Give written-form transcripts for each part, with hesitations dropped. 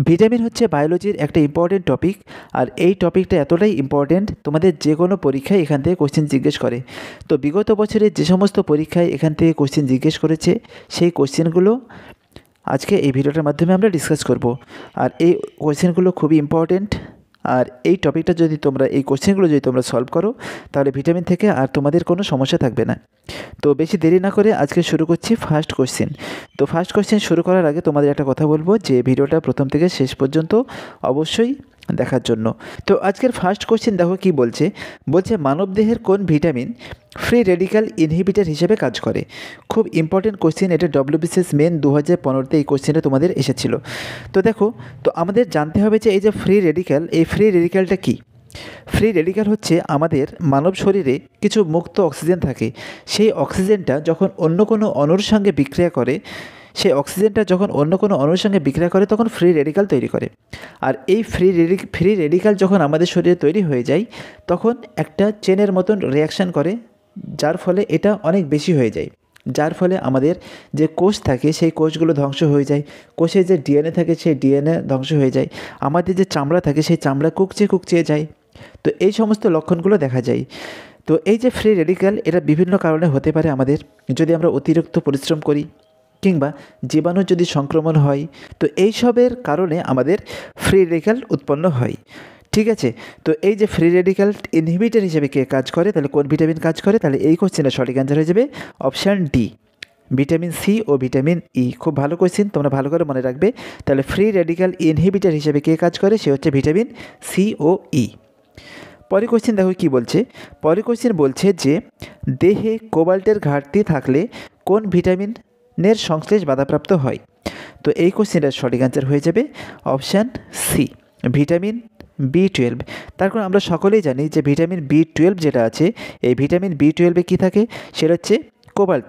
Vitamin হচ্ছে বায়োলজির একটা important topic, আর এই টপিকটা এতটাই ইম্পর্টেন্ট তোমাদের যে কোনো পরীক্ষায় এখান থেকে কোশ্চেন জিজ্ঞেস করে। তো বিগত বছরে যে সমস্ত পরীক্ষায় এখান থেকে কোশ্চেন জিজ্ঞেস করেছে সেই কোশ্চেনগুলো আজকে এই ভিডিওটার মাধ্যমে আমরা ডিসকাস করব। আর এই কোশ্চেনগুলো খুবই ইম্পর্টেন্ট, আর এই টপিকটা যদি তোমরা এই কোশ্চেনগুলো যদি তোমরা সলভ করো তাহলে ভিটামিন থেকে আর তোমাদের কোনো সমস্যা থাকবে না। তো বেশি দেরি না করে আজকে শুরু করছি ফার্স্ট কোশ্চেন। তো ফার্স্ট কোশ্চেন শুরু করার আগে তোমাদের একটা কথা বলবো যে ভিডিওটা প্রথম থেকে শেষ পর্যন্ত অবশ্যই দেখার জন্য। তো আজকের ফার্স্ট কোশ্চেন দেখো কি বলছে। মানবদেহের কোন ভিটামিন ফ্রি রেডিক্যাল ইনহিবিটর হিসেবে কাজ করে? খুব ইম্পর্টেন্ট কোশ্চেন, এটা ডব্লিউবিসিএস মেন 2015-তে এই কোশ্চেনটা তোমাদের এসেছিল। তো দেখো, তো আমাদের জানতে হবে যে এই যে ফ্রি রেডিক্যাল, এই ফ্রি রেডিক্যালটা কী? ফ্রি রেডিক্যাল হচ্ছে আমাদের মানব শরীরে কিছু মুক্ত অক্সিজেন থাকে, সেই অক্সিজেনটা যখন অন্য কোনো অণুর সঙ্গে বিক্রিয়া করে, সেই অক্সিজেনটা যখন অন্য কোনো অণুর সঙ্গে বিক্রিয়া করে তখন ফ্রি রেডিক্যাল তৈরি করে। আর এই ফ্রি রেডিক্যাল যখন আমাদের শরীরে তৈরি হয়ে যায় তখন একটা চেনের মতন রিয়াকশান করে, যার ফলে এটা অনেক বেশি হয়ে যায়, যার ফলে আমাদের যে কোষ থাকে সেই কোষগুলো ধ্বংস হয়ে যায়, কোষে যে ডিএনএ থাকে সেই ডিএনএ ধ্বংস হয়ে যায়, আমাদের যে চামড়া থাকে সেই চামড়া কুকচিয়ে যায়। তো এই সমস্ত লক্ষণগুলো দেখা যায়। তো এই যে ফ্রি রেডিক্যাল, এটা বিভিন্ন কারণে হতে পারে আমাদের, যদি আমরা অতিরিক্ত পরিশ্রম করি কিংবা জীবাণু যদি সংক্রমণ হয়, তো এইসবের কারণে আমাদের ফ্রি রেডিক্যাল উৎপন্ন হয়। ঠিক আছে, তো এই যে ফ্রি রেডিক্যাল ইনহিবিটর হিসেবে কে কাজ করে, তাহলে কোন ভিটামিন কাজ করে? তাহলে এই কোশ্চেনের সঠিক অ্যান্সার হয়ে যাবে অপশান ডি, ভিটামিন সি ও ভিটামিন ই। খুব ভালো কোশ্চেন, তোমরা ভালো করে মনে রাখবে। তাহলে ফ্রি রেডিক্যাল ইনহিবিটর হিসেবে কে কাজ করে? সে হচ্ছে ভিটামিন সি ও ই। পরের কোশ্চেন দেখো কি বলছে। পরের কোশ্চেন বলছে যে দেহে কোবাল্টের ঘাটতি থাকলে কোন ভিটামিনের সংশ্লেষ বাধাপ্রাপ্ত হয়? তো এই কোশ্চেনটার সঠিক অ্যান্সার হয়ে যাবে অপশান সি, ভিটামিন বি12। তার কারণ আমরা সকলেই জানি যে ভিটামিন বি12 যেটা আছে, এই ভিটামিন বি12-এ কী থাকে? সেটা হচ্ছে কোবাল্ট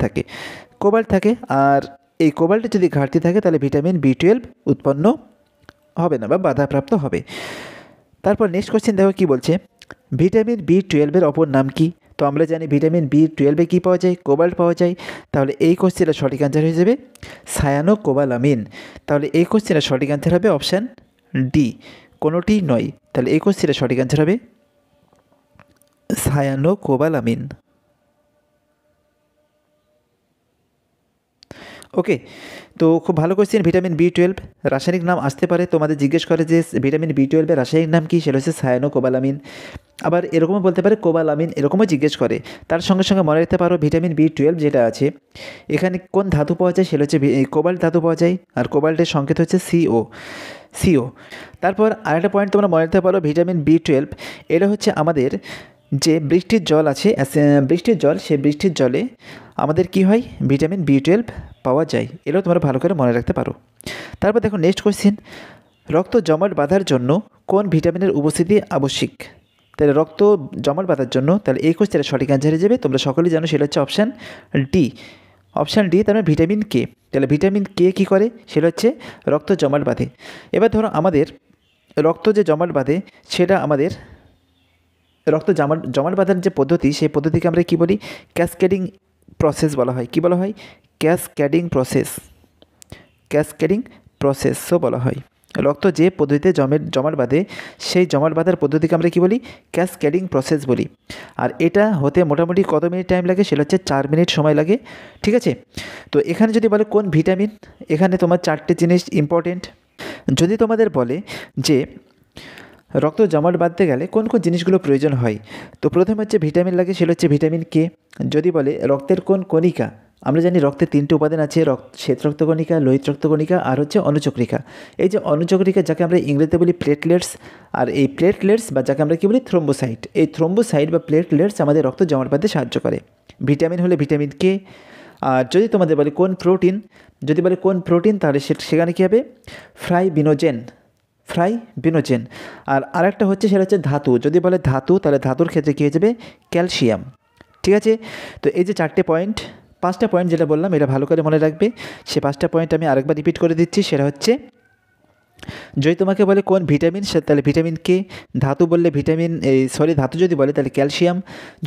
থাকে। আর এই কোবাল্টের যদি ঘাটতি থাকে তাহলে ভিটামিন বি12 উৎপন্ন হবে না বা বাধাপ্রাপ্ত হবে। তারপর নেক্সট কোশ্চেন দেখো কি বলছে। ভিটামিন বি12-এর অপর নাম কি? তো আমরা জানি ভিটামিন বি12-এ কী পাওয়া যায়? কোবাল্ট পাওয়া যায়। তাহলে এই কোশ্চেনের সঠিক অ্যান্সার হয়ে যাবে সায়ানোকোবালামিন। তাহলে এই কোশ্চেনের সঠিক অ্যান্সার হবে অপশান ডি, কোনোটি নয়। তাহলে এই কোশ্চেনের সঠিক অ্যান্সার হবে সায়ানোকোবালামিন। ওকে, তো খুব ভালো কোশ্চেন। ভিটামিন বি12 রাসায়নিক নাম আসতে পারে, তোমাদের জিজ্ঞেস করে যে ভিটামিন বি12-এর রাসায়নিক নাম কী? সেটা হচ্ছে সায়ানোকোবালামিন। আবার এরকমও বলতে পারে কোবালামিন, এরকমও জিজ্ঞেস করে। তার সঙ্গে সঙ্গে মনে রাখতে পারো ভিটামিন বি12 যেটা আছে এখানে কোন ধাতু পাওয়া যায়? সেটা হচ্ছে কোবাল্ট ধাতু পাওয়া যায়, আর কোবাল্টের সংকেত হচ্ছে সিও। তারপর আরেকটা পয়েন্ট তোমরা মনে রাখতে পারো, ভিটামিন বি12 এটা হচ্ছে আমাদের যে বৃষ্টির জল আছে, সেই বৃষ্টির জলে আমাদের কি হয়? ভিটামিন বি12 পাওয়া যায়। এটাও তোমরা ভালো করে মনে রাখতে পারো। তারপর দেখো নেক্সট কোয়েশ্চেন, রক্ত জমাট বাঁধার জন্য কোন ভিটামিনের উপস্থিতি আবশ্যিক? তাহলে রক্ত জমাট বাঁধার জন্য, তাহলে এই কোয়েশ্চেনের সঠিক অ্যান্সার হয়ে যাবে, তোমরা সকলেই জানো, সেটা হচ্ছে অপশান ডি, তার মানে ভিটামিন কে। তাহলে ভিটামিন কে কী করে? সেটা হচ্ছে রক্ত জমাট বাঁধে। এবার ধরো আমাদের রক্ত যে জমাট বাঁধে, সেটা আমাদের রক্ত জমাট বাঁধার যে পদ্ধতি, সেই পদ্ধতিকে আমরা কী বলি? ক্যাসকেডিং প্রসেস বলা হয়। কী বলা হয়? ক্যাসকেডিং প্রসেসও বলা হয়। রক্ত যে পদ্ধতিতে জমাট বাঁধে, সেই জমাট বাঁধার পদ্ধতিকে আমরা কী বলি? ক্যাসকেডিং প্রসেস বলি। আর এটা হতে মোটামুটি কত মিনিট টাইম লাগে? সেটা হচ্ছে 4 মিনিট সময় লাগে। ঠিক আছে, তো এখানে যদি বলে কোন ভিটামিন, এখানে তোমার 4টে জিনিস ইম্পর্টেন্ট। যদি তোমাদের বলে যে রক্ত জমাট বাঁধতে গেলে কোন কোন জিনিসগুলো প্রয়োজন হয়, তো প্রথমে হচ্ছে ভিটামিন লাগে, সেটা হচ্ছে ভিটামিন কে। যদি বলে রক্তের কোন কণিকা, আমরা জানি রক্তে 3টে উপাদান আছে, শ্বেত রক্তকণিকা, লোহিত রক্তকণিকা আর হচ্ছে অনুচক্রিকা। এই যে অনুচক্রিকা, যাকে আমরা ইংরেজিতে বলি প্লেটলেটস, আর এই প্লেটলেটস বা যাকে আমরা কী বলি থ্রোম্বোসাইট, এই থ্রোম্বোসাইট বা প্লেটলেটস আমাদের রক্ত জমাট বাঁধতে সাহায্য করে। ভিটামিন হলে ভিটামিন কে। আর যদি তোমাদের বলে কোন প্রোটিন, তাহলে সেখানে কী হবে? ফ্রাইবিনোজেন। আর আরেকটা হচ্ছে সেটা হচ্ছে ধাতু। যদি বলে ধাতু, তাহলে ধাতুর ক্ষেত্রে কী হয়ে যাবে? ক্যালসিয়াম। ঠিক আছে, তো এই যে 5টা পয়েন্ট যেটা বললাম, এটা ভালো করে মনে রাখবে। সে 5টা পয়েন্ট আমি আরেকবার রিপিট করে দিচ্ছি। সেটা হচ্ছে, যদি তোমাকে বলে কোন ভিটামিন, তাহলে ভিটামিন কে। ধাতু বললে ধাতু যদি বলে তাহলে ক্যালসিয়াম।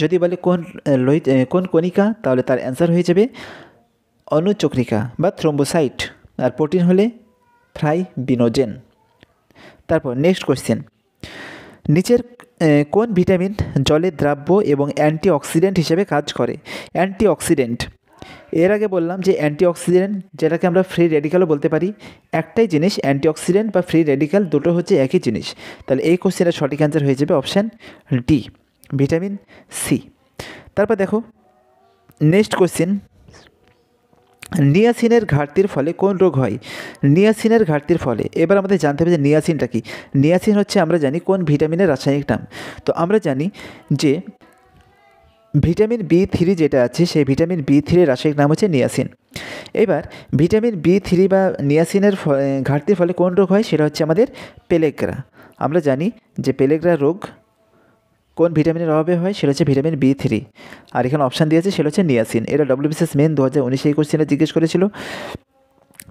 যদি বলে কোন কণিকা, তাহলে তার অ্যান্সার হয়ে যাবে অনুচক্রিকা বা থ্রোম্বোসাইট। আর প্রোটিন হলে ফ্রাইবিনোজেন। তারপর নেক্সট কোয়েশ্চেন, নিচের কোন ভিটামিন জলের দ্রাব্য এবং অ্যান্টিঅক্সিডেন্ট হিসেবে কাজ করে? অ্যান্টিঅক্সিডেন্ট, এর আগে বললাম যে অ্যান্টিঅক্সিডেন্ট যেটাকে আমরা ফ্রি রেডিক্যালও বলতে পারি, একটাই জিনিস, অ্যান্টিঅক্সিডেন্ট বা ফ্রি রেডিক্যাল দুটো হচ্ছে একই জিনিস। তাহলে এই কোশ্চেনের সঠিক অ্যান্সার হয়ে যাবে অপশান ডি, ভিটামিন সি। তারপর দেখো নেক্সট কোশ্চেন, নিয়াসিনের ঘাটতির ফলে কোন রোগ হয়? নিয়াসিনের ঘাটতির ফলে, এবার আমাদের জানতে হবে যে নিয়াসিনটা কি। নিয়াসিন হচ্ছে আমরা জানি কোন ভিটামিনের রাসায়নিক নাম। তো আমরা জানি যে ভিটামিন বি3 যেটা আছে সেই ভিটামিন বি3 রাসায়নিক নাম হচ্ছে নিয়াসিন। এবার ভিটামিন বি3 বা নিয়াসিনের ঘাটতির ফলে কোন রোগ হয় সেটা হচ্ছে আমাদের পেলেগ্রা। আমরা জানি যে পেলেগ্রা রোগ কোন ভিটামিনের অভাবে হয় সেটা হচ্ছে ভিটামিন বি3, আর এখানে অপশান দিয়েছে সেটা হচ্ছে নিয়াসিন। এটা ডব্লিউবিসিএস মেন 2019 এই কোশ্চেনে জিজ্ঞেস করেছিল।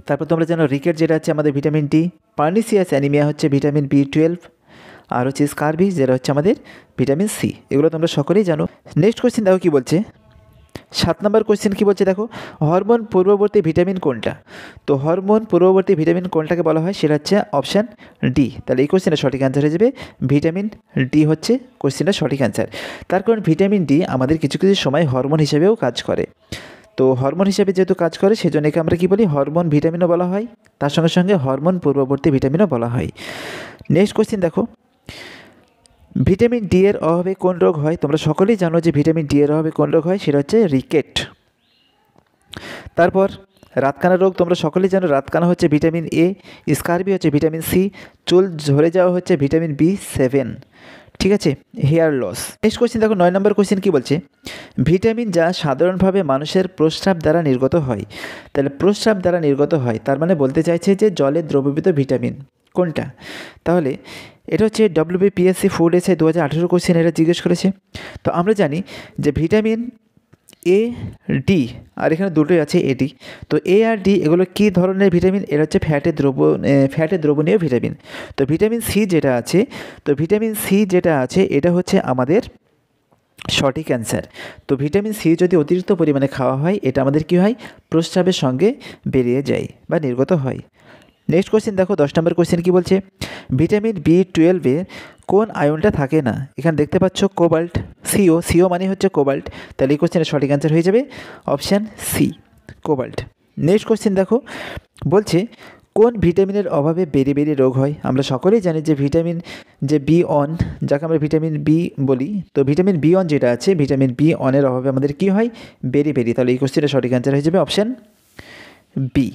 তারপর তোমরা জানো রিকেট যেটা হচ্ছে আমাদের ভিটামিন ডি, পার্নিসিয়াস অ্যানিমিয়া হচ্ছে ভিটামিন বি12, আর হচ্ছে স্কারভি যেটা হচ্ছে আমাদের ভিটামিন সি। এগুলো তোমরা সকলেই জানো। নেক্সট কোয়েশ্চেন দেখো কী বলছে, 7 নম্বর কোয়েশ্চেন কী বলছে দেখো, হরমোন পূর্ববর্তী ভিটামিন কোনটা? তো হরমোন পূর্ববর্তী ভিটামিন কোনটাকে বলা হয় সেটা হচ্ছে অপশান ডি। তাহলে এই কোয়েশ্চেনের সঠিক অ্যান্সার হয়ে যাবে ভিটামিন ডি হচ্ছে কোয়েশ্চেনের সঠিক অ্যান্সার। তার কারণ ভিটামিন ডি আমাদের কিছু কিছু সময় হরমোন হিসেবেও কাজ করে। তো হরমোন হিসেবে যেহেতু কাজ করে সেজন্য একে আমরা কী বলি, হরমোন ভিটামিনও বলা হয়, তার সঙ্গে সঙ্গে হরমোন পূর্ববর্তী ভিটামিনও বলা হয়। নেক্সট কোয়েশ্চেন দেখো, ভিটামিন ডি এর অভাবে কোন রোগ হয়? তোমরা সকলেই জানো যে ভিটামিন ডি এর অভাবে কোন রোগ হয় সেটা হচ্ছে রিকেট। তারপর রাতকানা রোগ তোমরা সকলেই জানো, রাতকানা হচ্ছে ভিটামিন এ, স্কারবি হচ্ছে ভিটামিন সি, চুল ঝরে যাওয়া হচ্ছে ভিটামিন বি7। ঠিক আছে, হেয়ার লস। নেক্সট কোয়েশ্চেন দেখো 9 নম্বর কোয়েশ্চেন কী বলছে, ভিটামিন যা সাধারণভাবে মানুষের প্রস্রাব দ্বারা নির্গত হয়। তাহলে প্রস্রাব দ্বারা নির্গত হয় তার মানে বলতে চাইছে যে জলে দ্রবীভূত ভিটামিন কোনটা? তাহলে এটা হচ্ছে ডব্লিউবিপিএসসি ফুড এসে 2018 কোশ্চেন এটা জিজ্ঞেস করেছে। তো আমরা জানি যে ভিটামিন এ, ডি, আর এখানে দুটোই আছে এডি। তো এ আর ডি এগুলো কী ধরনের ভিটামিন? এরা হচ্ছে ফ্যাটে দ্রবণীয় ভিটামিন। তো ভিটামিন সি যেটা আছে, তো ভিটামিন সি যেটা আছে এটা হচ্ছে আমাদের সঠিক অ্যান্সার। তো ভিটামিন সি যদি অতিরিক্ত পরিমাণে খাওয়া হয় এটা আমাদের কী হয়, প্রস্রাবের সঙ্গে বেরিয়ে যায় বা নির্গত হয়। নেক্সট কোয়েশ্চেন দেখো 10 নম্বর কোয়েশ্চেন কী বলছে, ভিটামিন বি12 কোন আয়নটা থাকে না? এখানে দেখতে পাচ্ছ কোবাল্ট, সিও মানে হচ্ছে কোবাল্ট। তাহলে এই কোয়েশ্চেনের সঠিক অ্যান্সার হয়ে যাবে option C, cobalt. Next question দেখো বলছে কোন ভিটামিনের অভাবে বেরি রোগ হয়? আমরা সকলেই জানি যে ভিটামিন যে বি1 যাকে আমরা ভিটামিন বি বলি, তো ভিটামিন বি1 যেটা আছে ভিটামিন বি1 অভাবে আমাদের কী হয়, বেরি। তাহলে এই কোয়েশ্চেনের সঠিক অ্যান্সার হয়ে যাবে অপশান বি।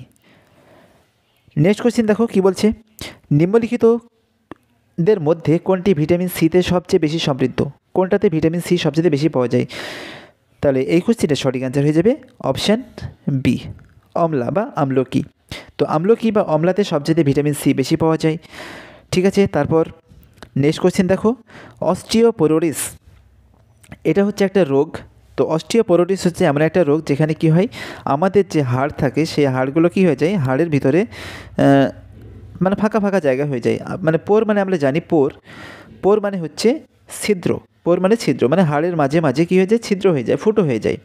নেক্সট কোয়েশ্চেন দেখো কী বলছে, নিম্নলিখিতদের মধ্যে কোনটি ভিটামিন সিতে সবচেয়ে বেশি সমৃদ্ধ? কোনটাতে ভিটামিন সি সবচেয়ে বেশি পাওয়া যায়? তাহলে এই কোয়েশ্চেনের সঠিক অ্যান্সার হয়ে যাবে অপশান বি, অমলা বা আমলকি। তো আমলকি বা অমলাতে সবচেয়ে ভিটামিন সি বেশি পাওয়া যায়। ঠিক আছে, তারপর নেক্সট কোয়েশ্চেন দেখো, অস্টিওপোরোরিস এটা হচ্ছে একটা রোগ। তো অস্টিওপোরোরিস হচ্ছে এমন একটা রোগ যেখানে কি হয়, আমাদের যে হাড় থাকে সেই হাড়গুলো কী হয়ে যায়, হাড়ের ভিতরে মানে ফাঁকা জায়গা হয়ে যায়। মানে পোর মানে আমরা জানি পোর মানে হচ্ছে ছিদ্র, পোর মানে ছিদ্র, মানে হাড়ের মাঝে মাঝে কী হয়ে যায়, ছিদ্র হয়ে যায়, ফুটো হয়ে যায়।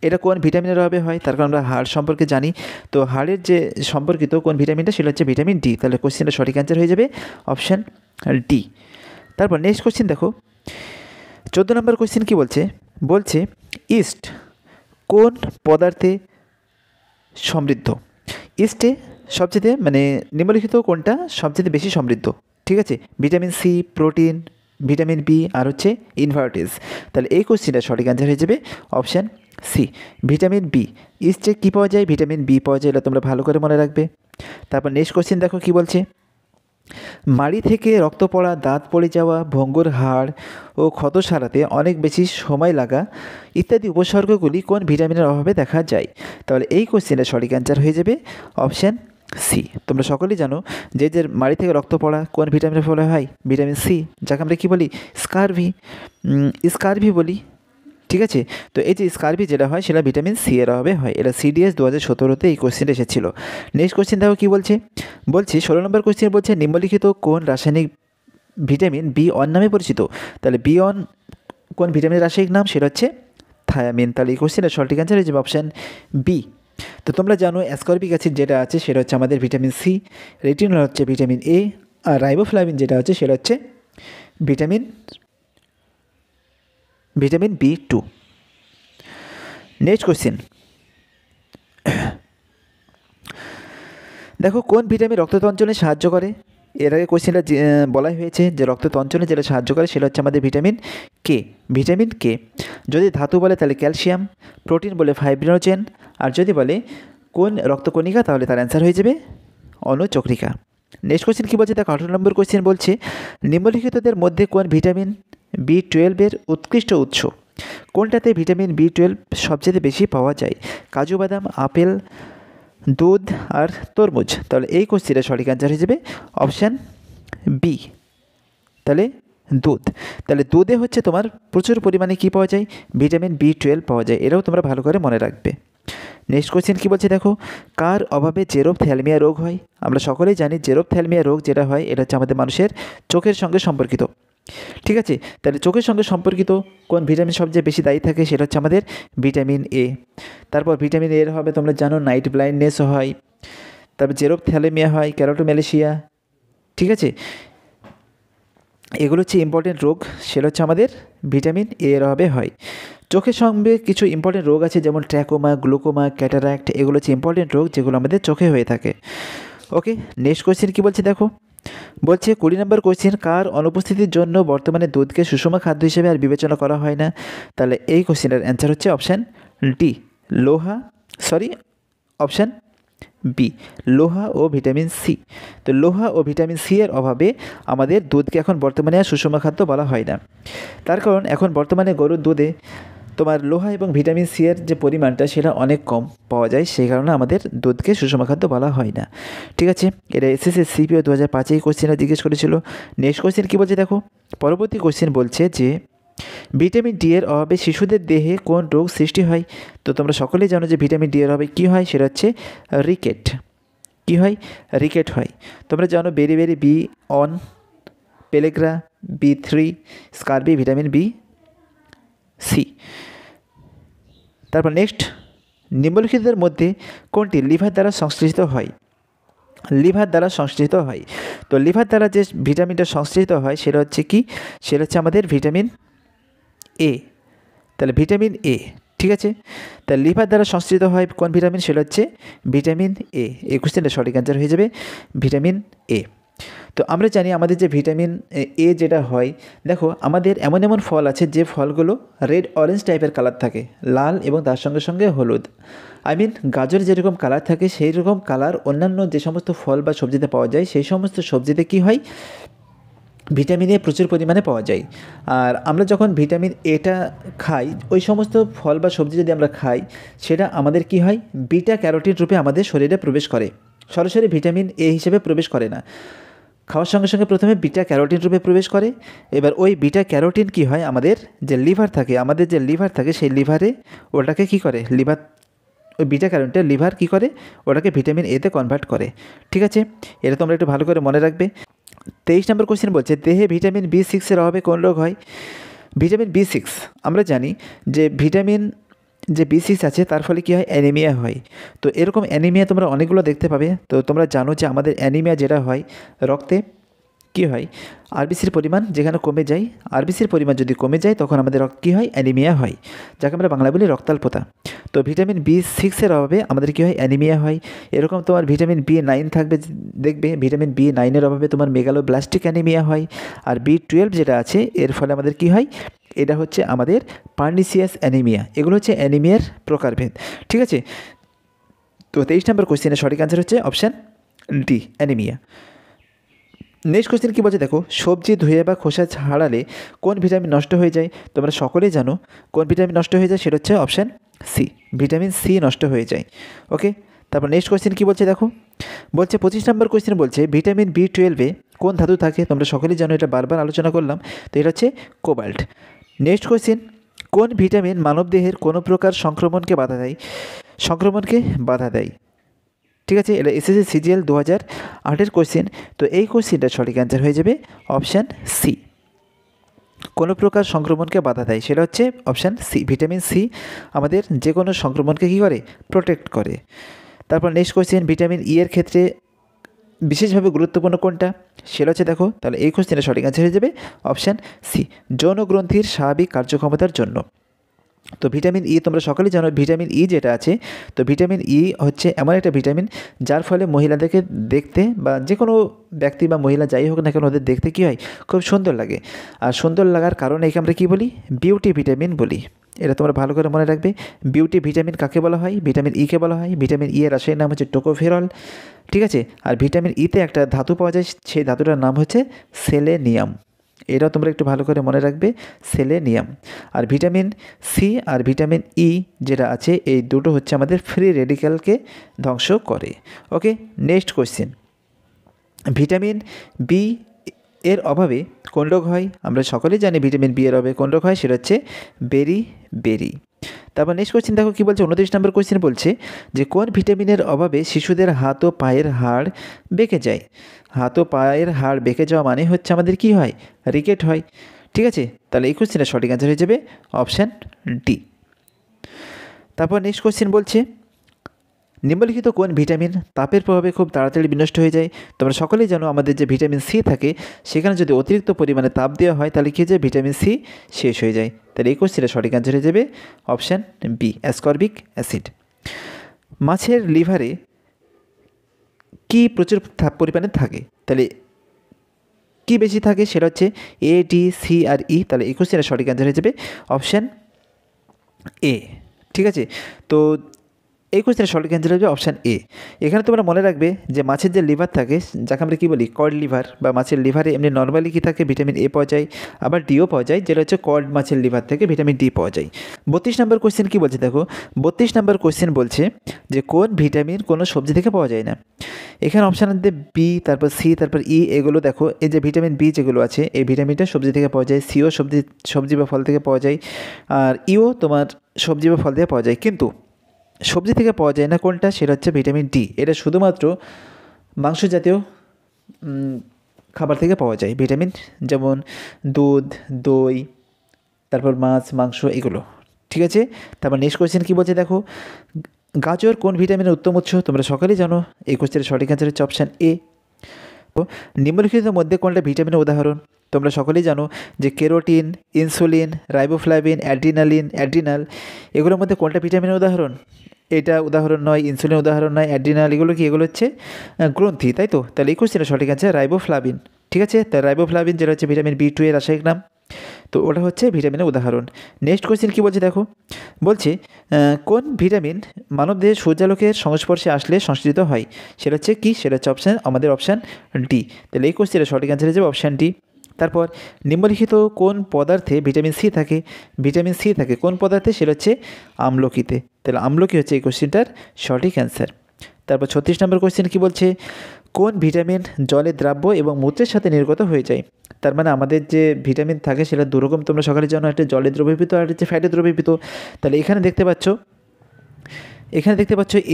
এটা কোন ভিটামিনের অভাবে হয়? তার কারণ আমরা হাড় সম্পর্কে জানি। তো হাড়ের যে সম্পর্কিত কোন ভিটামিনটা সেটা হচ্ছে ভিটামিন ডি। তাহলে কোশ্চেনটা সঠিক অ্যান্সার হয়ে যাবে অপশান ডি। তারপর নেক্সট কোশ্চেন দেখো 14 নম্বর কোশ্চেন কী বলছে ইস্ট কোন পদার্থে সমৃদ্ধ? ইস্টে সবচেয়ে মানে নিম্নলিখিত কোনটা সবচেয়ে বেশি সমৃদ্ধ? ঠিক আছে, vitamin C, protein, vitamin B, আর হচ্ছে ইনভার্টেজ। তাহলে এই কোশ্চেনটা সঠিক অ্যান্সার হয়ে যাবে অপশান সি, ভিটামিন বি। ইস্টে কী পাওয়া যায়? ভিটামিন বি পাওয়া যায়, এটা তোমরা ভালো করে মনে রাখবে। তারপর নেক্সট কোশ্চেন দেখো কী বলছে, মাড়ি থেকে রক্ত পড়া, দাঁত পড়ে যাওয়া, ভঙ্গুর হাড় ও ক্ষত সারাতে অনেক বেশি সময় লাগা ইত্যাদি উপসর্গগুলি কোন ভিটামিনের অভাবে দেখা যায়? তাহলে এই কোশ্চেনের সঠিক অ্যান্সার হয়ে যাবে অপশান সি। তোমরা সকলেই জানো যে মাড়ি থেকে রক্ত পড়া কোন ভিটামিনের ফলে হয়? ভিটামিন সি, যাকে আমরা কী বলি, স্কারভি বলি। ঠিক আছে, তো এই যে স্কারভি যেটা হয় সেটা ভিটামিন সি এর অভাবে হয়। এটা সিডিএস 2017-তে এই কোশ্চেনটা এসেছিল। নেক্সট কোশ্চেন দেখো কী বলছে 16 নম্বর কোশ্চেন বলছে নিম্নলিখিত কোন রাসায়নিক ভিটামিন বি1 নামে পরিচিত? তাহলে বি1 কোন ভিটামিনের রাসায়নিক নাম? সেটা হচ্ছে থায়ামিন। তাহলে এই কোশ্চেনের সঠিক অ্যান্সার হয়ে যাবে অপশান বি। তো তোমরা জানো অ্যাসকর্বিক অ্যাসিড যেটা আছে সেটা হচ্ছে আমাদের ভিটামিন সি, রেটিনল হচ্ছে ভিটামিন এ, আর রাইবোফ্লাভিন যেটা হচ্ছে সেটা হচ্ছে ভিটামিন B2। নেক্সট কোশ্চেন, দেখো কোন ভিটামিন রক্ত তঞ্চনে সাহায্য করে। এর আগে কোশ্চেনটা বলাই হয়েছে যে রক্ত তঞ্চনে যেটা সাহায্য করে সেটা হচ্ছে আমাদের ভিটামিন কে। যদি ধাতু বলে তাহলে ক্যালসিয়াম, প্রোটিন বলে ফাইব্রিনোজেন, আর যদি বলে কোন রক্তকণিকা তাহলে তার অ্যান্সার হয়ে যাবে অনুচক্রিকা। নেক্সট কোশ্চেন কী বলছে, দেখো 18 নম্বর কোশ্চেন বলছে নিম্নলিখিতদের মধ্যে কোন ভিটামিন B12 এর উৎকৃষ্ট উৎস। কোনটাতে ভিটামিন B12 সবচেয়ে বেশি পাওয়া যায়? কাজু বাদাম, আপেল, দুধ আর তরমুজ। তাহলে এই কোশ্চেনের সঠিক অ্যান্সার হয়ে যাবে অপশান বি, তাহলে দুধ। তাহলে দুধে হচ্ছে তোমার প্রচুর পরিমাণে কী পাওয়া যায়? ভিটামিন B12 পাওয়া যায়। এটাও তোমরা ভালো করে মনে রাখবে। নেক্সট কোশ্চেন কী বলছে, দেখো কার অভাবে জেরোফথ্যালমিয়া রোগ হয়। আমরা সকলেই জানি জেরোফথ্যালমিয়া রোগ যেটা হয় এটা হচ্ছে আমাদের মানুষের চোখের সঙ্গে সম্পর্কিত। ঠিক আছে, তাহলে চোখের সঙ্গে সম্পর্কিত কোন ভিটামিন সবচেয়ে বেশি দায়ী থাকে সেটা হচ্ছে আমাদের ভিটামিন এ। তারপর ভিটামিন এর হবে তোমরা জানো নাইট ব্লাইন্ডনেস হয়, তারপর জেরোফথ্যালেমিয়া হয়, ক্যারোটোম্যালেশিয়া। ঠিক আছে, এগুলো হচ্ছে ইম্পর্টেন্ট রোগ, সেটা হচ্ছে আমাদের ভিটামিন এ এর অভাবে হয়। চোখের সঙ্গে কিছু ইম্পর্টেন্ট রোগ আছে যেমন ট্র্যাকোমা, গ্লুকোমা, ক্যাটারাক্ট, এগুলো হচ্ছে ইম্পর্টেন্ট রোগ যেগুলো আমাদের চোখে হয়ে থাকে। ওকে, নেক্সট কোয়েশ্চেন কী বলছে, দেখো বলছে 20 নম্বর কোয়েশ্চেন, কার অনুপস্থিতির জন্য বর্তমানে দুধকে সুষম খাদ্য হিসেবে আর বিবেচনা করা হয় না। তাহলে এই কোয়েশ্চেনের অ্যান্সার হচ্ছে অপশান ডি, অপশান বি, লোহা ও ভিটামিন সি। তো লোহা ও ভিটামিন সি এর অভাবে আমাদের দুধকে এখন বর্তমানে আর সুষম খাদ্য বলা হয় না। তার কারণ এখন বর্তমানে গরুর দুধে তোমার লোহা এবং ভিটামিন সি এর যে পরিমাণটা সেটা অনেক কম পাওয়া যায়, সেই কারণে আমাদের দুধকে সুষম খাদ্য বলা হয় না। ঠিক আছে, এটা এসএসসি সিপিও 2005 এই কোশ্চেনটা জিজ্ঞেস করেছিল। নেক্সট কোশ্চেন কী বলছে, দেখো পরবর্তী কোশ্চেন বলছে যে ভিটামিন ডি এর অভাবে শিশুদের দেহে কোন রোগ সৃষ্টি হয়। তো তোমরা সকলেই জানো যে ভিটামিন ডি এর অভাবে কী হয়, সেটা হচ্ছে রিকেট। কী হয়? রিকেট হয়। তোমরা জানো বেরি B1, পেলেগ্রা B3, scurvy vitamin B6। তারপর নেক্সট, নিম্নলিখিতদের মধ্যে কোনটি লিভার দ্বারা সংশ্লেষিত হয়। লিভার দ্বারা সংশ্লেষিত হয়, তো লিভার দ্বারা যে ভিটামিনটা সংশ্লেষিত হয় সেটা হচ্ছে কি, সেটা হচ্ছে আমাদের ভিটামিন এ। তাহলে ভিটামিন এ, ঠিক আছে, তাহলে লিভার দ্বারা সংশ্লেষিত হয় কোন ভিটামিন, সেটা হচ্ছে ভিটামিন এ। এই কোশ্চেনটা সঠিক অ্যান্সার হয়ে যাবে ভিটামিন এ। তো আমরা জানি আমাদের যে ভিটামিন এ যেটা হয়, দেখো আমাদের এমন এমন ফল আছে যে ফলগুলো রেড অরেঞ্জ টাইপের কালার থাকে, লাল এবং তার সঙ্গে সঙ্গে হলুদ। গাজর যেরকম কালার থাকে সেই রকম কালার অন্যান্য যে সমস্ত ফল বা সবজিতে পাওয়া যায়, সেই সমস্ত সবজিতে কী হয়, ভিটামিন এ প্রচুর পরিমাণে পাওয়া যায়। আর আমরা যখন ভিটামিন এটা খাই, ওই সমস্ত ফল বা সবজি যদি আমরা খাই, সেটা আমাদের কি হয়, বিটা ক্যারোটিন রূপে আমাদের শরীরে প্রবেশ করে, সরাসরি ভিটামিন এ হিসেবে প্রবেশ করে না। খাওয়ার সঙ্গে সঙ্গে প্রথমে বিটা ক্যারোটিন রূপে প্রবেশ করে। এবার ওই বিটা ক্যারোটিন কি হয়, আমাদের যে লিভার থাকে সেই লিভারে ওটাকে কি করে, ওই বিটা ক্যারোটিনটা লিভার কি করে, ওটাকে ভিটামিন এতে কনভার্ট করে। ঠিক আছে, এটা তোমরা একটু ভালো করে মনে রাখবে। 23 নম্বর কোশ্চেন বলছে দেহে ভিটামিন B6 এর অভাবে কোন রোগ হয়। ভিটামিন B6 আমরা জানি যে ভিটামিন যে B6 আছে তার ফলে কী হয়, অ্যানিমিয়া হয়। তো এরকম অ্যানিমিয়া তোমরা অনেকগুলো দেখতে পাবে। তো তোমরা জানো যে আমাদের অ্যানিমিয়া যেটা হয়, রক্তে কী হয়, আরবিসির পরিমাণ যেখানে কমে যায়, আরবিসির পরিমাণ যদি কমে যায় তখন আমাদের কী হয়, অ্যানিমিয়া হয়, যাকে আমরা বাংলা বলি রক্তাল্পতা। তো ভিটামিন B6 এর অভাবে আমাদের কী হয়, অ্যানিমিয়া হয়। এরকম তোমার ভিটামিন B9 থাকবে, দেখবে ভিটামিন B9 এর অভাবে তোমার মেগালোব্লাস্টিক অ্যানিমিয়া হয়। আর B12 যেটা আছে এর ফলে আমাদের কী হয়, এটা হচ্ছে আমাদের পার্নিসিয়াস অ্যানিমিয়া। এগুলো হচ্ছে অ্যানিমিয়ার প্রকারভেদ। ঠিক আছে, তো 23 নম্বর কোশ্চেনের সঠিক অ্যান্সার হচ্ছে option D, anaemia. Next question কী বলছে, দেখো সবজি ধুয়ে বা খোসা ছাড়ালে কোন ভিটামিন নষ্ট হয়ে যায়। তোমরা সকলেই জানো কোন ভিটামিন নষ্ট হয়ে যায়, সেটা হচ্ছে অপশান সি, ভিটামিন সি নষ্ট হয়ে যায়। ওকে, তারপর নেক্সট কোশ্চেন কী বলছে, দেখো বলছে 25 নম্বর কোশ্চেন বলছে ভিটামিন B12 কোন ধাতু থাকে। তোমরা সকলেই জানো, এটা বারবার আলোচনা করলাম। তো এটা হচ্ছে কোবাল্ট। নেক্সট কোশ্চেন, কোন ভিটামিন মানবদেহের কোনো প্রকার সংক্রমণকে বাধা দেয়। ঠিক আছে, এটা এসএসসি সিজিএল 2008 কোশ্চেন। তো এই কোশ্চেনটার সঠিক অ্যান্সার হয়ে যাবে অপশান সি, কোনো প্রকার সংক্রমণকে বাধা দেয়, সেটা হচ্ছে অপশান সি, ভিটামিন সি আমাদের যে কোনো সংক্রমণকে কী করে, প্রোটেক্ট করে। তারপর নেক্সট কোশ্চেন, ভিটামিন ই এর ক্ষেত্রে বিশেষভাবে গুরুত্বপূর্ণ কোনটা, সেটা হচ্ছে দেখো, তাহলে এই কোশ্চেনের সঠিক অ্যান্সার হয়ে যাবে অপশান সি, যৌন গ্রন্থির স্বাভাবিক কার্যক্ষমতার জন্য। তো ভিটামিন ই তোমরা সকলেই জানো, ভিটামিন ই যেটা আছে, তো ভিটামিন ই হচ্ছে এমন একটা ভিটামিন যার ফলে মহিলাদেরকে দেখতে, বা যে কোনো ব্যক্তি বা মহিলা যাই হোক না কেন, ওদের দেখতে কী হয়, খুব সুন্দর লাগে। আর সুন্দর লাগার কারণে একে আমরা কী বলি, বিউটি ভিটামিন বলি। এটা তোমরা ভালো করে মনে রাখবে, বিউটি ভিটামিন কাকে বলা হয়, ভিটামিন ইকে বলা হয়। ভিটামিন ই এর রাসায়নিক নাম হচ্ছে টোকোফেরল, ঠিক আছে। আর ভিটামিন ইতে একটা ধাতু পাওয়া যায়, সেই ধাতুটার নাম হচ্ছে সেলেনিয়াম। এটাও তোমরা একটু ভালো করে মনে রাখবে, সেলেনিয়াম। আর ভিটামিন সি আর ভিটামিন ই যেটা আছে, এই দুটো হচ্ছে আমাদের ফ্রি রেডিক্যালকে ধ্বংস করে। ওকে, নেক্সট কোশ্চেন, ভিটামিন বি এর অভাবে কোন রোগ হয়? আমরা সকলেই জানি ভিটামিন বি এর অভাবে কোন রোগ হয়, সেটা হচ্ছে বেরি। তারপর নেক্সট কোশ্চেন দেখো কী বলছে, 29 নম্বর কোশ্চেন বলছে যে কোন ভিটামিনের অভাবে শিশুদের হাত ও পায়ের হাড় বেঁকে যায়? হাত ও পায়ের হাড় বেঁকে যাওয়া মানে হচ্ছে আমাদের কি হয়, রিকেট হয়, ঠিক আছে। তাহলে এই কোশ্চেনের সঠিক অ্যান্সার হয়ে যাবে অপশান ডি। তারপর নেক্সট কোশ্চেন বলছে নিম্নলিখিত কোন ভিটামিন তাপের প্রভাবে খুব তাড়াতাড়ি বিনষ্ট হয়ে যায়? তোমরা সকলেই জানো আমাদের যে ভিটামিন সি থাকে, সেখানে যদি অতিরিক্ত পরিমাণে তাপ দেওয়া হয় তাহলে কী হয়ে যায়, ভিটামিন সি শেষ হয়ে যায়। তাহলে এই কোশ্চেনের সঠিক অ্যান্সার হয়ে যাবে অপশান বি, অ্যাসকর্বিক অ্যাসিড। মাছের লিভারে কি প্রচুর পরিমাণে থাকে? তাহলে কি বেশি থাকে, সেটা হচ্ছে এ, ডি, সি আর ই। তাহলে এই কোশ্চেনের সঠিক অ্যান্সার হয়ে যাবে অপশান এ, ঠিক আছে। তো এই কোশ্চেনের সঠিক অ্যান্সার হবে অপশান এ। এখানে তোমরা মনে রাখবে যে মাছের যে লিভার থাকে, যাকে আমরা কী বলি, কড লিভার, বা মাছের লিভারে এমনি নর্মালি কী থাকে, ভিটামিন এ পাওয়া যায়, আবার ডিও পাওয়া যায়, যেটা হচ্ছে কড মাছের লিভার থেকে ভিটামিন ডি পাওয়া যায়। 32 নম্বর কোশ্চেন কী বলছে দেখো, 32 নম্বর কোশ্চেন বলছে যে কোন ভিটামিন কোনো সবজি থেকে পাওয়া যায় না? এখানে অপশান আছে বি, তারপর সি, তারপর ই, এগুলো দেখো, এই যে ভিটামিন বি যেগুলো আছে, এই ভিটামিনটা সবজি থেকে পাওয়া যায়, সিও সবজি বা ফল থেকে পাওয়া যায়, আর ইও তোমার সবজি বা ফল থেকে পাওয়া যায়। কিন্তু সবজি থেকে পাওয়া যায় না কোনটা, সেটা হচ্ছে ভিটামিন ডি। এটা শুধুমাত্র মাংস জাতীয় খাবার থেকে পাওয়া যায় ভিটামিন, যেমন দুধ, দই, তারপর মাছ, মাংস, এগুলো, ঠিক আছে। তারপর নেক্সট কোয়েশ্চেন কী বলছে দেখো, গাজর কোন ভিটামিনের উত্তম উৎস? তোমরা সকলেই জানো, এই কোয়েশ্চেনের সঠিক অ্যান্সার হচ্ছে অপশান এ। নিম্নলিখিতের মধ্যে কোনটা ভিটামিনের উদাহরণ? তোমরা সকলেই জানো যে ক্যারোটিন, ইনসুলিন, রাইবোফ্লাভিন, অ্যাড্রিনাল, এগুলোর মধ্যে কোনটা ভিটামিনের উদাহরণ? এটা উদাহরণ নয়, ইনসুলিন উদাহরণ নয়, অ্যাড্রিনাল, এগুলো কি, এগুলো হচ্ছে গ্রন্থি, তাই তো। তাহলে এই কোশ্চেনের সঠিক আছে রাইবোফ্লাভিন, ঠিক আছে। তাই রাইবোফ্লাভিন যেটা হচ্ছে ভিটামিন বি2 এর রাসায়নিক নাম, তো ওটা হচ্ছে ভিটামিনের উদাহরণ। নেক্সট কোয়েশ্চেন কী বলছে দেখো, বলছে কোন ভিটামিন মানবদেহের সূর্যালোকের সংস্পর্শে আসলে সংশ্লেষিত হয়? সেটা হচ্ছে কি, সেটা হচ্ছে আমাদের অপশান ডি। তাহলে এই কোশ্চেনের সঠিক অ্যান্সার হয়ে যাবে অপশান ডি। তারপর নিম্নলিখিত কোন পদার্থে ভিটামিন সি থাকে? ভিটামিন সি থাকে কোন পদার্থে, সেটা হচ্ছে আমলকিতে। তাহলে আমলকি হচ্ছে এই কোশ্চেনটার সঠিক অ্যান্সার। তারপর 36 নম্বর কোশ্চেন কী বলছে, কোন ভিটামিন জলে দ্রাব্য এবং মূত্রের সাথে নির্গত হয়ে যায়? তার মানে আমাদের যে ভিটামিন থাকে সেটা দুরকম, তোমরা সকালের জন্য একটা জলে দ্রবীভূত আর হচ্ছে ফ্যাটে দ্রবীভূত। তাহলে এখানে দেখতে পাচ্ছ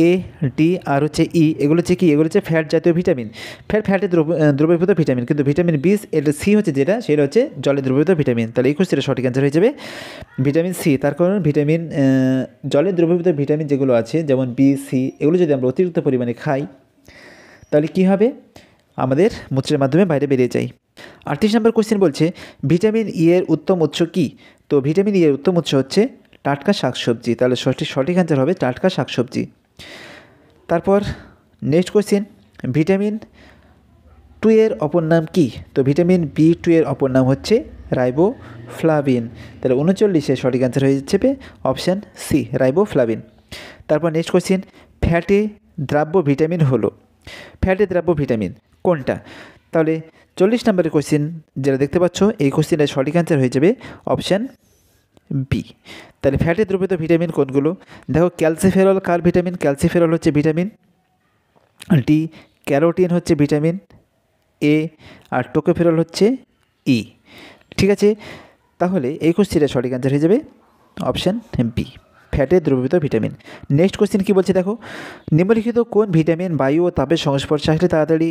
এ, ডি আর হচ্ছে ই, এগুলো হচ্ছে কি, এগুলো হচ্ছে ফ্যাট জাতীয় ভিটামিন, ফ্যাটে দ্রবীভূত ভিটামিন। কিন্তু ভিটামিন বি এটা সি হচ্ছে যেটা, সেটা হচ্ছে জলে দ্রবীভূত ভিটামিন। তাহলে এই কোশ্চেনের সঠিক অ্যান্সার হয়ে যাবে ভিটামিন সি। তার কারণ ভিটামিন জলে দ্রবীভূত ভিটামিন যেগুলো আছে, যেমন বি, সি, এগুলো যদি আমরা অতিরিক্ত পরিমাণে খাই তাহলে কী হবে, আমাদের মূত্রের মাধ্যমে বাইরে বেরিয়ে যায়। 38 নম্বর কোশ্চেন বলছে ভিটামিন ই এর উত্তম উৎস কী? তো ভিটামিন ই এর উত্তম উৎস হচ্ছে টাটকা শাকসবজি। তাহলে সঠিক অ্যান্সার হবে টাটকা শাকসবজি। তারপর নেক্সট কোশ্চেন, ভিটামিন 2 এর অপর নাম কী? তো ভিটামিন বি2 এর অপর নাম হচ্ছে রাইবোফ্লাভিন। তাহলে 39-এর সঠিক অ্যান্সার হয়ে যাচ্ছে অপশান সি, রাইবোফ্লাভিন। তারপর নেক্সট কোশ্চেন, ফ্যাটে দ্রাব্য ভিটামিন হলো, ফ্যাটে দ্রাব্য ভিটামিন কোনটা? তাহলে 40 নম্বরের কোশ্চেন যেটা দেখতে পাচ্ছ, এই কোশ্চেনের সঠিক অ্যান্সার হয়ে যাবে অপশান বি। তাহলে ফ্যাটে দ্রবীভূত ভিটামিন কোনগুলো দেখো, ক্যালসিফেরল কার ভিটামিন? ক্যালসিফেরল হচ্ছে ভিটামিন ডি, ক্যারোটিন হচ্ছে ভিটামিন এ, আর টোকোফেরল হচ্ছে ই, ঠিক আছে। তাহলে এই কোশ্চেনের সঠিক অ্যান্সার হয়ে যাবে অপশান বি, ফ্যাটে দ্রবীভূত ভিটামিন। নেক্সট কোশ্চেন কী বলছে দেখো, নিম্নলিখিত কোন ভিটামিন বায়ু ও তাপের সংস্পর্শে আসলে তাড়াতাড়ি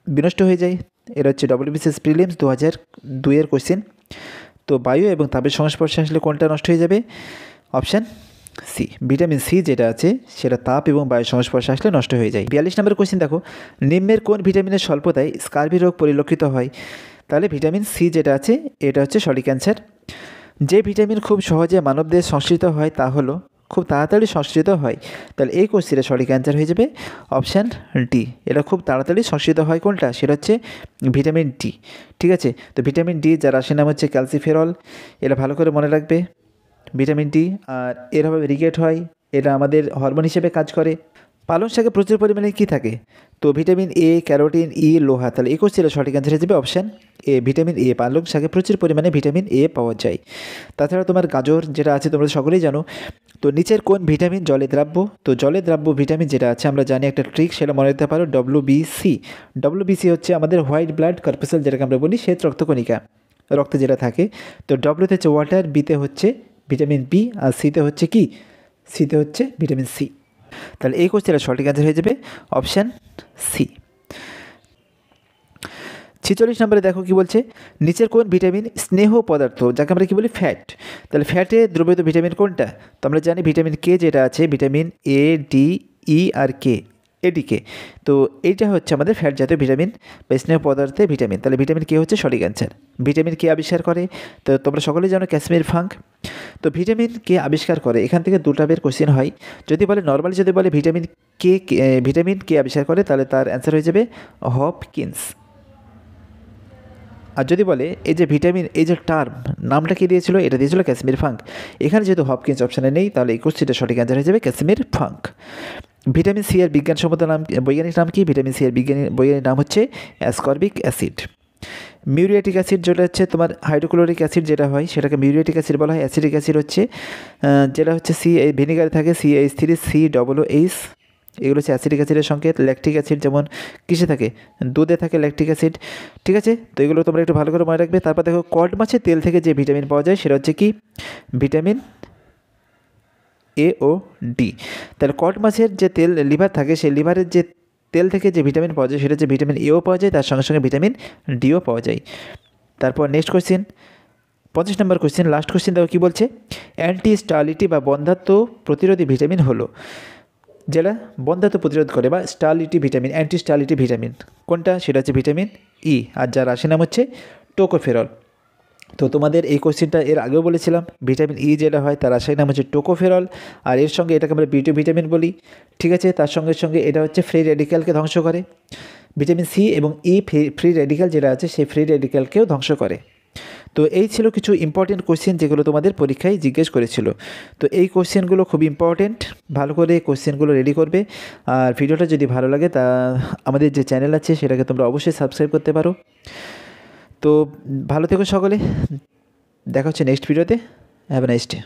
বিনষ্ট হয়ে যায়? এটা হচ্ছে WBCS প্রিলিমস 2002-এর কোশ্চেন। তো বায়ু এবং তাপের সংস্পর্শে আসলে কোনটা নষ্ট হয়ে যাবে? Option C. ভিটামিন সি যেটা আছে সেটা তাপ এবং বায়ুর সংস্পর্শে আসলে নষ্ট হয়ে যায়। 42 নম্বর কোশ্চেন দেখো, নিম্নের কোন ভিটামিনের স্বল্পতায় স্কার্বি রোগ পরিলক্ষিত হয়? তাহলে ভিটামিন সি যেটা আছে এটা হচ্ছে সঠিক অ্যান্সার। যে ভিটামিন খুব সহজে মানবদেহে সংশ্লেষিত হয় তা হলো, খুব তাড়াতাড়ি সংশ্লেষিত হয়, তাহলে এই কোশ্চেনের সঠিক অ্যান্সার হয়ে যাবে অপশান ডি। এটা খুব তাড়াতাড়ি সংশ্লেষিত হয় কোনটা, সেটা হচ্ছে ভিটামিন ডি। ঠিক আছে, তো ভিটামিন ডি যার রাশির নাম হচ্ছে ক্যালসিফেরল, এটা ভালো করে মনে রাখবে ভিটামিন ডি। আর এরভাবে রিগেট হয়, এটা আমাদের হরমোন হিসেবে কাজ করে। পালং শাকে প্রচুর পরিমাণে কী থাকে? তো ভিটামিন এ, ক্যারোটিন, ই, লোহা, তাহলে এই কোশ্চেনের সঠিক অ্যান্সার হয়ে যাবে অপশান এ, ভিটামিন এ। পালং শাকে প্রচুর পরিমাণে ভিটামিন এ পাওয়া যায়। তাছাড়া তোমার গাজর যেটা আছে তোমরা সকলেই জানো। তো নিচের কোন ভিটামিন জলে দ্রাব্য? তো জলে দ্রাব্য ভিটামিন যেটা আছে আমরা জানি একটা ট্রিক, সেটা মনে রাখতে পারো WBC। WBC হচ্ছে আমাদের হোয়াইট ব্লাড কর্পাসেল, যেটাকে আমরা বলি শ্বেত রক্তকণিকা, রক্তে যেটা থাকে। তো ডব্লিউতে হচ্ছে ওয়াটার, বিতে হচ্ছে ভিটামিন বি, আর সিতে হচ্ছে কি? সিতে হচ্ছে ভিটামিন সি। তাহলে এই কোশ্চেনের সঠিক অ্যান্সার হয়ে যাবে অপশান সি। 46 নম্বরে দেখো কি বলছে, নিচের কোন ভিটামিন স্নেহ পদার্থ, যাকে আমরা কি বলি ফ্যাট, তাহলে ফ্যাটে দ্রবীভূত ভিটামিন কোনটা? তো আমরা জানি ভিটামিন কে যেটা আছে, ভিটামিন এ, ডি, ই আর কে, এডিকে। তো এইটা হচ্ছে আমাদের ফ্যাট জাতীয় ভিটামিন বা স্নেহ পদার্থে ভিটামিন। তাহলে ভিটামিন কে হচ্ছে সঠিক অ্যান্সার। ভিটামিন কে আবিষ্কার করে? তো তোমরা সকলেই জানো ক্যাসমির ফাঙ্ক। তো ভিটামিন কে আবিষ্কার করে, এখান থেকে দুটো টাইপের কোশ্চেন হয়। যদি বলে নর্মালি, যদি বলে ভিটামিন কে আবিষ্কার করে, তাহলে তার অ্যান্সার হয়ে যাবে হপকিন্স। আর যদি বলে এই যে ভিটামিন, এই যে টার্ম, নামটা কী দিয়েছিল? এটা দিয়েছিল ক্যাসমির ফাঙ্ক। এখানে যেহেতু হপকিন্স অপশানে নেই, তাহলে এই কোশ্চেনটা সঠিক অ্যান্সার হয়ে যাবে ক্যাসমির ফাঙ্ক। ভিটামিন সি এর বিজ্ঞানসম্মত নাম, বৈজ্ঞানিক নাম কি? ভিটামিন সি এর বৈজ্ঞানিক নাম হচ্ছে অ্যাসকর্বিক অ্যাসিড। মিউরিয়াটিক অ্যাসিড যেটা হচ্ছে তোমার হাইড্রোক্লোরিক অ্যাসিড যেটা হয়, সেটাকে মিউরিয়াটিক অ্যাসিড বলা হয়। অ্যাসিডিক অ্যাসিড হচ্ছে যেটা হচ্ছে ভিনেগারে থাকে CH3 COOH, এগুলো হচ্ছে অ্যাসিডিক অ্যাসিডের সংকেত। ল্যাকটিক অ্যাসিড যেমন কিসে থাকে? দুধে থাকে ল্যাকটিক অ্যাসিড। ঠিক আছে, তো এগুলো তোমরা একটু ভালো করে মনে রাখবে। তারপর দেখো কড মাছের তেল থেকে যে ভিটামিন পাওয়া যায় সেটা হচ্ছে কি? ভিটামিন এ ও ডি। তাহলে কড মাছের যে তেল লিভার থাকে, সেই লিভারের যে তেল থেকে যে ভিটামিন পাওয়া যায় সেটা হচ্ছে ভিটামিন এও পাওয়া যায়, তার সঙ্গে সঙ্গে ভিটামিন ডিও পাওয়া যায়। তারপর নেক্সট কোশ্চেন, 25 নম্বর কোশ্চেন, লাস্ট কোশ্চেন দেখো কী বলছে, অ্যান্টি স্টারলিটি বা বন্ধ্যাত্ব প্রতিরোধী ভিটামিন হলো, যেটা বন্ধ্যাত্ব প্রতিরোধ করে, বা স্টারলিটি ভিটামিন, অ্যান্টি স্টারলিটি ভিটামিন কোনটা? সেটা হচ্ছে ভিটামিন ই, আর যার রাশির নাম হচ্ছে টোকোফেরল। তো তোমাদের এই কোশ্চেনটা এর আগেও বলেছিলাম, ভিটামিন ই যেটা হয় তার রাসায়নিক নাম হচ্ছে টোকোফেরল, আর এর সঙ্গে এটাকে আমরা B2 ভিটামিন বলি। ঠিক আছে, তার সঙ্গে সঙ্গে এটা হচ্ছে ফ্রি রেডিক্যালকে ধ্বংস করে। ভিটামিন সি এবং ই ফ্রি রেডিক্যাল যেটা আছে সেই ফ্রি রেডিক্যালকেও ধ্বংস করে। তো এই ছিল কিছু ইম্পর্টেন্ট কোশ্চেন যেগুলো তোমাদের পরীক্ষায় জিজ্ঞেস করেছিল। তো এই কোশ্চেনগুলো খুব ইম্পর্টেন্ট, ভালো করে কোশ্চেনগুলো রেডি করবে। আর ভিডিওটা যদি ভালো লাগে তা আমাদের যে চ্যানেল আছে সেটাকে তোমরা অবশ্যই সাবস্ক্রাইব করতে পারো। তো ভালো থেকো সকলে, দেখা হচ্ছে নেক্সট ভিডিওতে। Have a nice day.